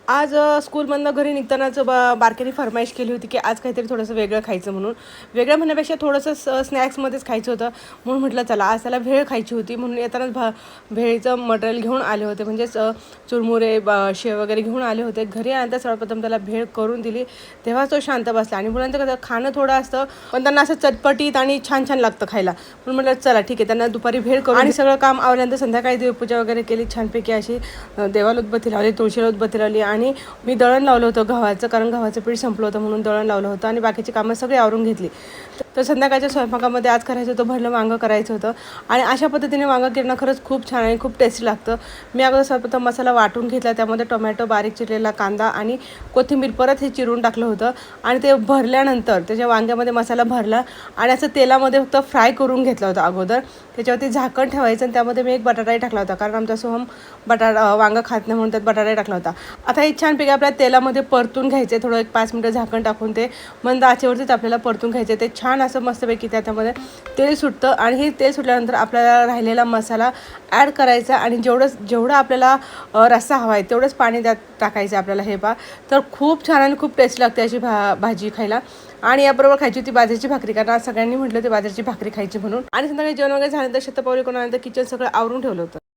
आज स्कूलमधनं घरी निघतानाच बारक्याने फरमाईश केली होती की आज काहीतरी थोडंसं वेगळं खायचं म्हणून. वेगळं म्हणण्यापेक्षा थोडंसं स्नॅक्समध्येच खायचं होतं. म्हणून म्हटलं चला आज त्याला भेळ खायची होती, म्हणून येतानाच भेळीचं मटेरियल घेऊन आले होते. म्हणजेच चुरमुरे शेव वगैरे घेऊन आले होते. घरी आल्यानंतर सर्वप्रथम त्याला भेळ करून दिली, तेव्हा तो शांत बसला. आणि मुलांचं कसं खाणं थोडं असतं, पण त्यांना असं चटपटीत आणि छान छान लागतं खायला. म्हणून म्हटलं चला ठीक आहे, त्यांना दुपारी भेळ करून आणि सगळं काम आवरल्यानंतर संध्याकाळी देवपूजा वगैरे केली छानपैकी अशी. देवाला उदबत्ती लावली, तुळशीला उदबत्ती लावली आणि मी दळण लावलं होतं गव्हाचं, कारण गव्हाचं पीठ संपलं होतं म्हणून दळण लावलं होतं आणि बाकीची कामं सगळी आवरून घेतली. तर संध्याकाळच्या स्वयंपाकामध्ये आज करायचं होतं भरलं वांगं करायचं होतं. आणि अशा पद्धतीने वांगं किरणं खरंच खूप छान आणि खूप टेस्टी लागतं. मी अगोदर सर्वप्रथम मसाला वाटून घेतला, त्यामध्ये टोमॅटो, बारीक चिरलेला कांदा आणि कोथिंबीर परत हे चिरून टाकलं होतं. आणि ते भरल्यानंतर त्याच्या वांग्यामध्ये मसाला भरला आणि असं तेलामध्ये फक्त फ्राय करून घेतलं होतं अगोदर. त्याच्यावरती झाकण ठेवायचं आणि त्यामध्ये मी एक बटाटाही टाकला होता, कारण आमचा सोहम वांगं खात नाही म्हणून त्यात बटाटाही टाकला होता. आता हे छानपैकी आपल्या तेलामध्ये परतून घ्यायचे, थोडं एक 5 मिनिटं झाकण टाकून ते मंद आचेवरतीच आपल्याला परतून घ्यायचे. ते छान असं मस्तपैकी त्याच्यामध्ये तेल सुटतं आणि हे तेल सुटल्यानंतर आपल्याला राहिलेला मसाला ॲड करायचा आणि जेवढं आपल्याला रस्सा हवा आहे तेवढंच पाणी त्यात टाकायचं आपल्याला. हे तर खूप छान आणि खूप टेस्टी लागते अशी भाजी खायला. आणि याबरोबर खायची होती बाजरीची भाकरी, कारण आज सगळ्यांनी म्हटलं ते बाजरीची भाकरी खायची म्हणून. आणि संध्याकाळी जेवण वगैरे झाल्यानंतर शतपावली कोणानंतर किचन सगळं आवरून ठेवलं होतं.